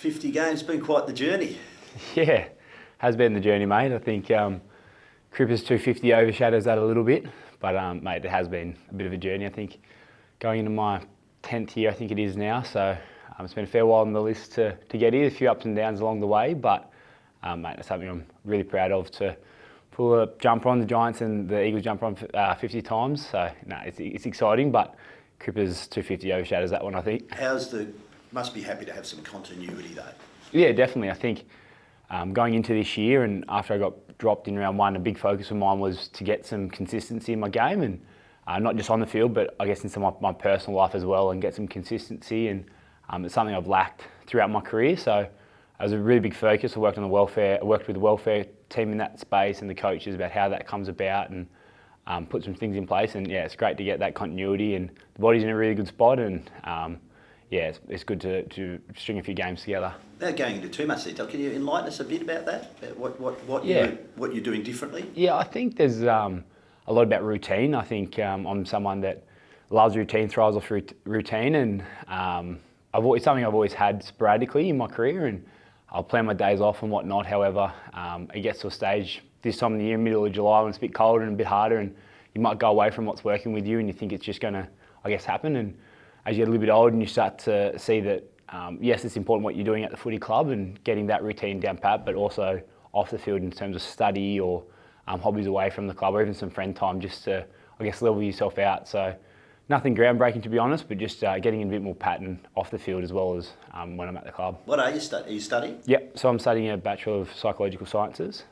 50 games, been quite the journey. Yeah, has been the journey, mate. I think Crippers 250 overshadows that a little bit, but mate, it has been a bit of a journey. I think going into my 10th year, I think it is now, so it's been a fair while on the list to get here. A few ups and downs along the way, but mate, it's something I'm really proud of to pull a jumper on the Giants and the Eagles jumper on 50 times. So no, it's exciting, but Crippers 250 overshadows that one, I think. Must be happy to have some continuity though. Yeah, definitely. I think going into this year and after I got dropped in round one, a big focus of mine was to get some consistency in my game, and not just on the field, but I guess into my personal life as well, and get some consistency. And it's something I've lacked throughout my career. So it was a really big focus. I worked with the welfare team in that space and the coaches about how that comes about, and put some things in place. And yeah, it's great to get that continuity, and the body's in a really good spot. And yeah, it's good to string a few games together. Without going into too much detail, can you enlighten us a bit about that? What you're doing differently? Yeah, I think there's a lot about routine. I think I'm someone that loves routine, thrives off routine, and it's something I've always had sporadically in my career, and I'll plan my days off and whatnot. However, it gets to a stage this time of the year, middle of July, when it's a bit colder and a bit harder, and you might go away from what's working with you, and you think it's just going to, I guess, happen. And as you get a little bit older and you start to see that, yes, it's important what you're doing at the footy club and getting that routine down pat, but also off the field in terms of study or hobbies away from the club, or even some friend time, just to, I guess, level yourself out. So nothing groundbreaking, to be honest, but just getting in a bit more pattern off the field as well as when I'm at the club. What are you studying? Are you studying? Yep, so I'm studying a Bachelor of Psychological Sciences.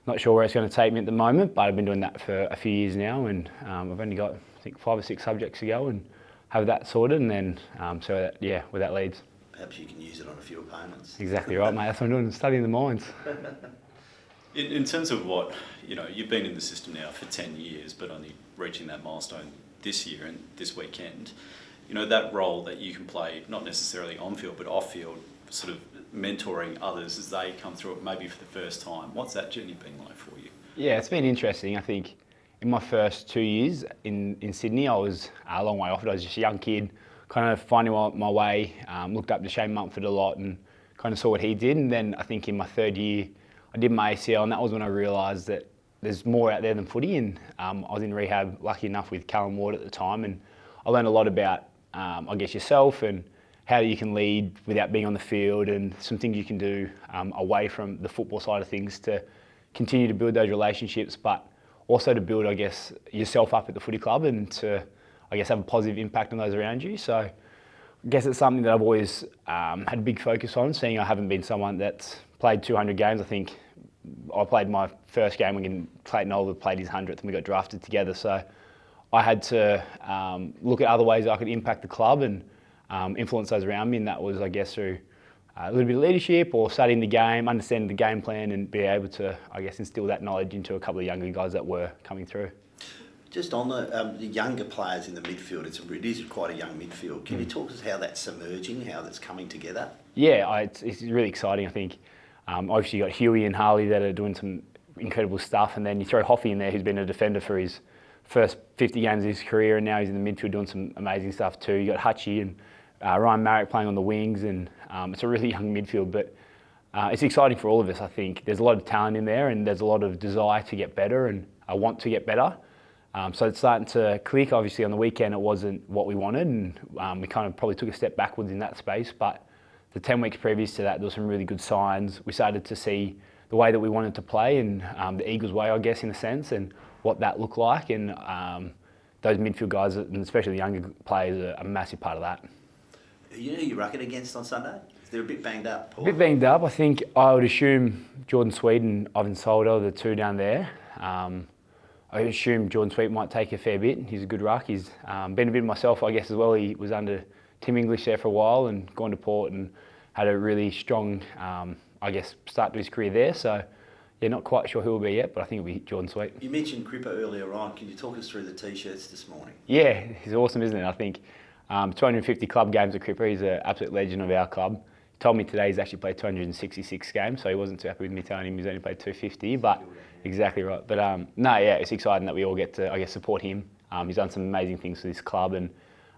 Not sure where it's going to take me at the moment, but I've been doing that for a few years now, and I've only got, I think, 5 or 6 subjects to go, and have that sorted, and then where that leads. Perhaps you can use it on a few opponents. Exactly right, mate. That's what I'm doing, studying the minds. In terms of what, you've been in the system now for 10 years, but only reaching that milestone this year and this weekend, that role that you can play, not necessarily on field, but off field, sort of mentoring others as they come through it maybe for the first time. What's that journey been like for you? Yeah, it's been interesting. I think in my first 2 years in Sydney, I was a long way off it. I was just a young kid, kind of finding my way, looked up to Shane Mumford a lot and kind of saw what he did. And then I think in my 3rd year, I did my ACL, and that was when I realised that there's more out there than footy. And I was in rehab, lucky enough, with Callum Ward at the time, and I learned a lot about, I guess, yourself and how you can lead without being on the field, and some things you can do away from the football side of things to continue to build those relationships, but also to build, I guess, yourself up at the footy club and to, I guess, have a positive impact on those around you. So I guess it's something that I've always had a big focus on, seeing I haven't been someone that's played 200 games. I think I played my first game when Clayton Oliver played his 100th and we got drafted together. So I had to look at other ways I could impact the club and influence those around me, and that was, I guess, through a little bit of leadership or studying the game, understanding the game plan, and be able to, I guess, instill that knowledge into a couple of younger guys that were coming through. Just on the younger players in the midfield, it is quite a young midfield. Can you talk us how that's emerging, how that's coming together? Yeah, it's really exciting. I think obviously you got Huey and Harley that are doing some incredible stuff, and then you throw Hoffy in there, who's been a defender for his first 50 games of his career, and now he's in the midfield doing some amazing stuff too. You got Hutchie and Ryan Marrick playing on the wings, and it's a really young midfield, but it's exciting for all of us. I think there's a lot of talent in there, and there's a lot of desire to get better, and I want to get better. So it's starting to click. Obviously on the weekend it wasn't what we wanted, and we kind of probably took a step backwards in that space, but the 10 weeks previous to that there were some really good signs. We started to see the way that we wanted to play, and the Eagles way, I guess, in a sense, and what that looked like, and those midfield guys, and especially the younger players, are a massive part of that. You know who you're rucking against on Sunday? They're a bit banged up, Paul. A bit banged up. I think I would assume Jordan Sweet and Ivan Solder, the two down there. I assume Jordan Sweet might take a fair bit. He's a good ruck. He's been a bit myself, I guess, as well. He was under Tim English there for a while and gone to Port and had a really strong, I guess, start to his career there. So, yeah, not quite sure who will be yet, but I think it'll be Jordan Sweet. You mentioned Cripper earlier on. Can you talk us through the T-shirts this morning? Yeah, he's awesome, isn't it? I think 250 club games at Cripper. He's an absolute legend of our club. He told me today he's actually played 266 games, so he wasn't too happy with me telling him he's only played 250, but exactly right. But no, yeah, it's exciting that we all get to, I guess, support him. He's done some amazing things for this club, and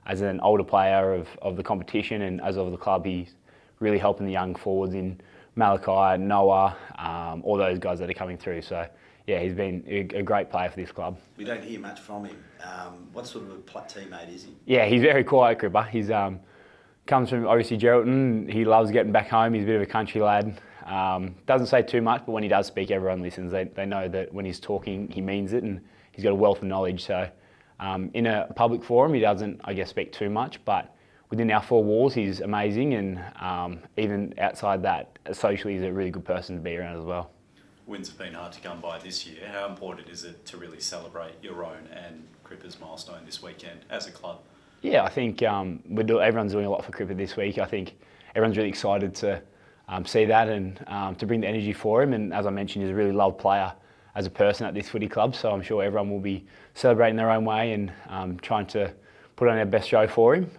as an older player of the competition and as of the club, he's really helping the young forwards in Malachi, Noah, all those guys that are coming through. So yeah, he's been a great player for this club. We don't hear much from him. What sort of a teammate is he? Yeah, he's very quiet, Cripper. He's comes from obviously Geraldton. He loves getting back home. He's a bit of a country lad. Doesn't say too much, but when he does speak, everyone listens. They know that when he's talking, he means it, and he's got a wealth of knowledge. So in a public forum, he doesn't, I guess, speak too much, but within our four walls, he's amazing, and even outside that, socially, he's a really good person to be around as well. Wins have been hard to come by this year. How important is it to really celebrate your own and Cripper's milestone this weekend as a club? Yeah, I think everyone's doing a lot for Cripper this week. I think everyone's really excited to see that and to bring the energy for him. And as I mentioned, he's a really loved player as a person at this footy club. So I'm sure everyone will be celebrating their own way and trying to put on their best show for him.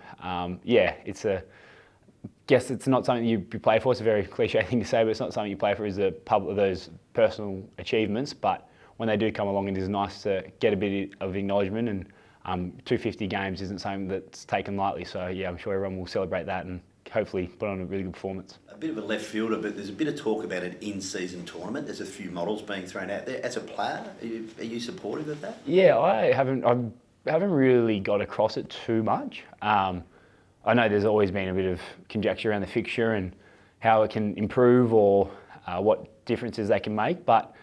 Guess it's not something you play for. It's a very cliche thing to say, but it's not something you play for as those personal achievements. But when they do come along, it is nice to get a bit of acknowledgement. And 250 games isn't something that's taken lightly. So yeah, I'm sure everyone will celebrate that and hopefully put on a really good performance. A bit of a left fielder, but there's a bit of talk about an in-season tournament. There's a few models being thrown out there. As a player, are you supportive of that? Yeah, I haven't really got across it too much. I know there's always been a bit of conjecture around the fixture and how it can improve or what differences they can make. But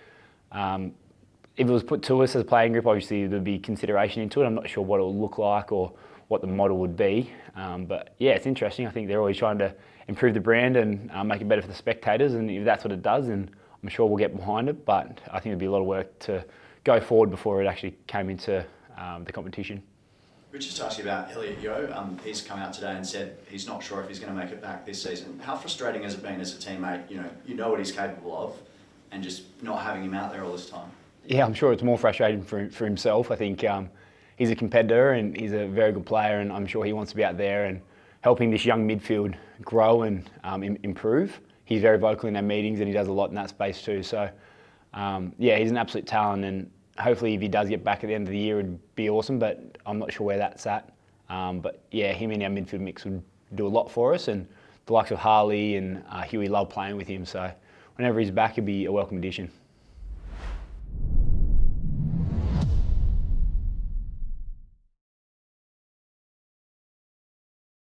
if it was put to us as a playing group, obviously there'd be consideration into it. I'm not sure what it will look like or what the model would be. But yeah, it's interesting. I think they're always trying to improve the brand and make it better for the spectators. And if that's what it does, then I'm sure we'll get behind it. But I think it'd be a lot of work to go forward before it actually came into the competition. Richard, just ask you about Elliot Yeo. He's come out today and said he's not sure if he's going to make it back this season. How frustrating has it been as a teammate? You know what he's capable of, and just not having him out there all this time. Yeah, I'm sure it's more frustrating for himself. I think he's a competitor and he's a very good player, and I'm sure he wants to be out there and helping this young midfield grow and improve. He's very vocal in our meetings and he does a lot in that space too. So yeah, he's an absolute talent, and hopefully if he does get back at the end of the year, it'd be awesome, but I'm not sure where that's at. But yeah, him in our midfield mix would do a lot for us, and the likes of Harley and Huey love playing with him. So whenever he's back, it'd be a welcome addition.